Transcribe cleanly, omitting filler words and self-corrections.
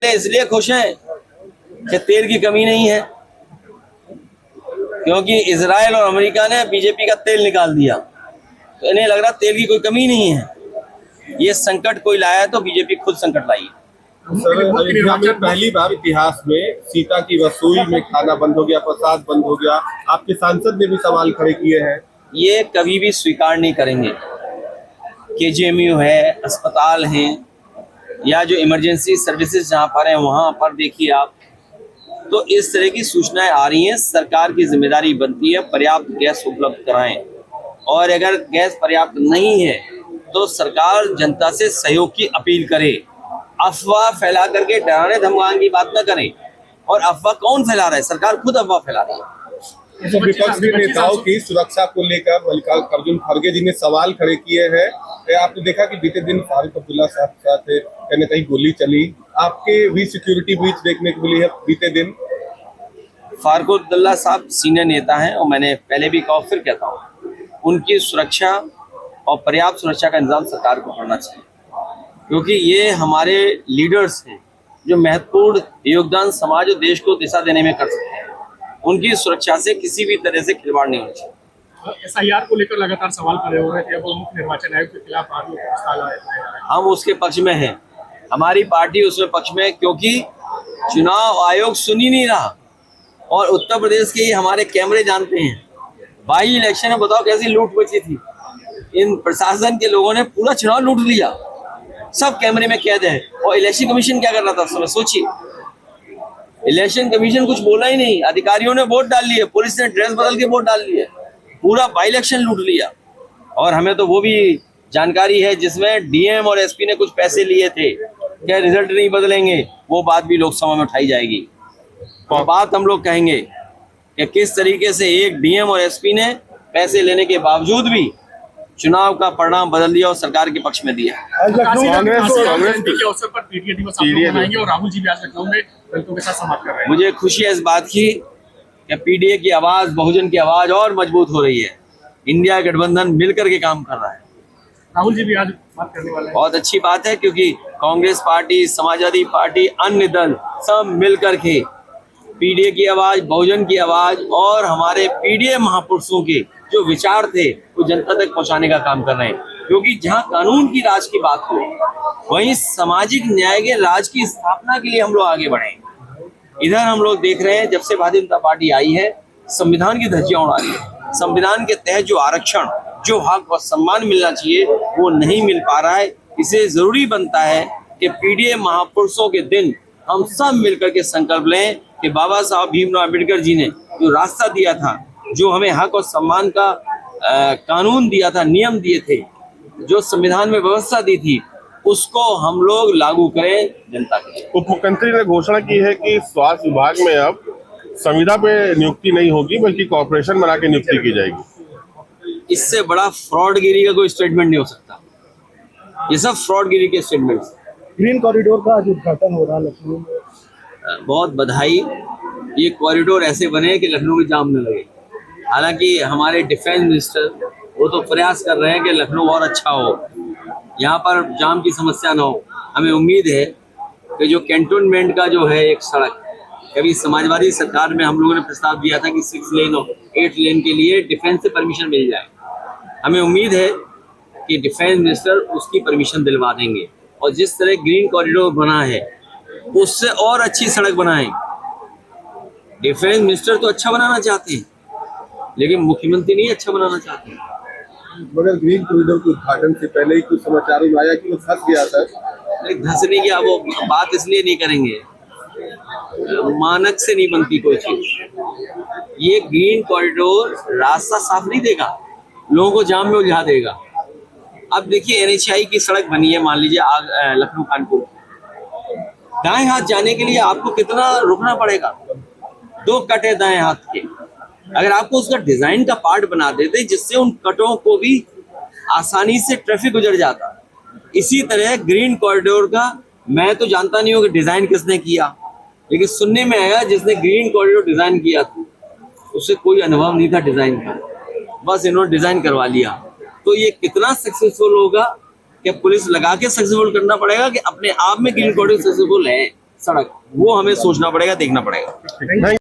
इसलिए खुश हैं कि तेल की कमी नहीं है, क्योंकि इजराइल और अमेरिका ने बीजेपी का तेल निकाल दिया, तो इन्हें लग रहा तेल की कोई कमी नहीं है। ये संकट कोई लाया है तो बीजेपी खुद संकट लाई है। सर, अयोध्या में पहली बार इतिहास में सीता की रसोई में खाना बंद हो गया, प्रसाद बंद हो गया। आपके सांसद ने भी सवाल खड़े किए हैं। ये कभी भी स्वीकार नहीं करेंगे। केजीएमयू है, अस्पताल हैं, या जो इमरजेंसी सर्विसेज जहाँ पर हैं वहाँ पर देखिए आप, तो इस तरह की सूचनाएं आ रही हैं। सरकार की जिम्मेदारी बनती है पर्याप्त गैस उपलब्ध कराएं, और अगर गैस पर्याप्त नहीं है तो सरकार जनता से सहयोग की अपील करे। अफवाह फैला करके डराने धमकाने की बात न करें। और अफवाह कौन फैला रहा है? सरकार खुद अफवाह फैला रही है। तो विपक्ष के नेताओं की सुरक्षा को लेकर मल्लिकार्जुन खड़गे जी ने सवाल खड़े किए हैं। आपने देखा कि बीते दिन फारूक अब्दुल्ला साहब के साथ कहीं न कहीं गोली चली, आपके भी सिक्योरिटी ब्रीच देखने को मिली है बीते दिन। फारूक अब्दुल्ला साहब सीनियर नेता हैं, और मैंने पहले भी कहा फिर कहता हूँ, उनकी सुरक्षा और पर्याप्त सुरक्षा का इंतजाम सरकार को करना चाहिए, क्योंकि ये हमारे लीडर्स हैं जो महत्वपूर्ण योगदान समाज और देश को दिशा देने में कर सकते हैं। उनकी सुरक्षा से किसी भी तरह से खिलवाड़ नहीं होना चाहिए। एसआईआर को लेकर लगातार सवाल खड़े हो रहे थे, अब मुख्य निर्वाचन आयोग के खिलाफ हम उसके पक्ष में हैं, हमारी पार्टी उसमें पक्ष में है, क्योंकि चुनाव आयोग सुन ही नहीं रहा। और उत्तर प्रदेश के ही हमारे कैमरे जानते हैं, बाई इलेक्शन में बताओ कैसी लूट बची थी। इन प्रशासन के लोगों ने पूरा चुनाव लूट लिया, सब कैमरे में कैद है। और इलेक्शन कमीशन क्या कर रहा था उस समय? सोचिए, इलेक्शन कमीशन कुछ बोला ही नहीं, अधिकारियों ने वोट डाल लिए, पुलिस ने ड्रेस बदल के वोट डाल लिए, पूरा बाई इलेक्शन लूट लिया। और हमें तो वो भी जानकारी है जिसमें डीएम और एसपी ने कुछ पैसे लिए थे, क्या रिजल्ट नहीं बदलेंगे, वो बात भी लोकसभा में उठाई जाएगी। और बात हम लोग कहेंगे कि किस तरीके से एक डीएम और एसपी ने पैसे लेने के बावजूद भी चुनाव का परिणाम बदल दिया और सरकार के पक्ष में दिया। राहुल जी भी आज लखनऊ में दलितों के साथ संवाद कर रहे हैं। मुझे खुशी है इस बात की कि पीडीए की आवाज, बहुजन की आवाज और मजबूत हो रही है। इंडिया गठबंधन मिलकर के काम कर रहा है। राहुल जी भी आज बात करने वाले हैं। बहुत अच्छी बात है, क्योंकि कांग्रेस पार्टी, समाजवादी पार्टी, अन्य दल सब मिलकर के पीडीए की आवाज, बहुजन की आवाज और हमारे पीडीए महापुरुषों के जो विचार थे वो जनता तक पहुंचाने का काम कर रहे हैं। क्योंकि जहां कानून की राज की बात हो, वहीं सामाजिक न्याय के राज की स्थापना के लिए हम लोग आगे बढ़े। इधर हम लोग देख रहे हैं, जब से भारतीय जनता पार्टी आई है, संविधान की धज्जियां उड़ा रही है। संविधान के तहत जो आरक्षण, जो हक और सम्मान मिलना चाहिए, वो नहीं मिल पा रहा है। इसलिए जरूरी बनता है कि पीडीए महापुरुषों के दिन हम सब मिलकर के संकल्प लें कि बाबा साहब भीमराव अम्बेडकर जी ने जो रास्ता दिया था, जो हमें हक और सम्मान का कानून दिया था, नियम दिए थे, जो संविधान में व्यवस्था दी थी, उसको हम लोग लागू करें जनता के लिए। उप मुख्यमंत्री ने घोषणा की है कि स्वास्थ्य विभाग में अब संविदा पे नियुक्ति नहीं होगी, बल्कि कॉर्पोरेशन बना के नियुक्ति की जाएगी। इससे बड़ा फ्रॉडगिरी का कोई स्टेटमेंट नहीं हो सकता। ये सब फ्रॉडगिरी के स्टेटमेंट। ग्रीन कॉरिडोर का आज उद्घाटन हो रहा है लखनऊ में। बहुत बधाई। ये कॉरिडोर ऐसे बने कि लखनऊ में जाम न लगे। हालांकि हमारे डिफेंस मिनिस्टर वो तो प्रयास कर रहे हैं कि लखनऊ और अच्छा हो, यहाँ पर जाम की समस्या न हो। हमें उम्मीद है कि जो कैंटोनमेंट का जो है एक सड़क, कभी समाजवादी सरकार में हम लोगों ने प्रस्ताव दिया था कि 6 लेन और 8 लेन के लिए डिफेंस से परमिशन मिल जाए। हमें उम्मीद है कि डिफेंस मिनिस्टर उसकी परमिशन दिलवा देंगे, और जिस तरह ग्रीन कॉरिडोर बना है उससे और अच्छी सड़क बनाएं। डिफेंस मिनिस्टर तो अच्छा बनाना चाहते हैं, लेकिन मुख्यमंत्री नहीं अच्छा बनाना चाहते। मगर ग्रीन कॉरिडोर के उद्घाटन से पहले ही कुछ समाचारों में आया कि वो धंस गया था। धंसने की वो बात इसलिए नहीं करेंगे, मानक से नहीं बनती कोई चीज। ये ग्रीन कॉरिडोर रास्ता साफ नहीं देगा, लोगों को जाम में उलझा देगा। अब देखिए, NHI की सड़क बनी है, मान लीजिए लखनऊ कानपुर, दाएं हाथ जाने के लिए आपको कितना रुकना पड़ेगा? 2 कट है दाएं हाथ के। अगर आपको उसका डिजाइन का पार्ट बना देते जिससे उन कटों को भी आसानी से ट्रैफिक गुजर जाता। इसी तरह ग्रीन कॉरिडोर का मैं तो जानता नहीं हूँ कि डिजाइन किसने किया, लेकिन सुनने में आया जिसने ग्रीन कॉरिडोर डिजाइन किया था उसे कोई अनुभव नहीं था डिजाइन का, बस इन्होंने डिजाइन करवा लिया। तो ये कितना सक्सेसफुल होगा? क्या पुलिस लगा के सक्सेसफुल करना पड़ेगा कि अपने आप में ग्रीन कॉरिडोर सक्सेसफुल है? सड़क, वो हमें सोचना पड़ेगा, देखना पड़ेगा। नहीं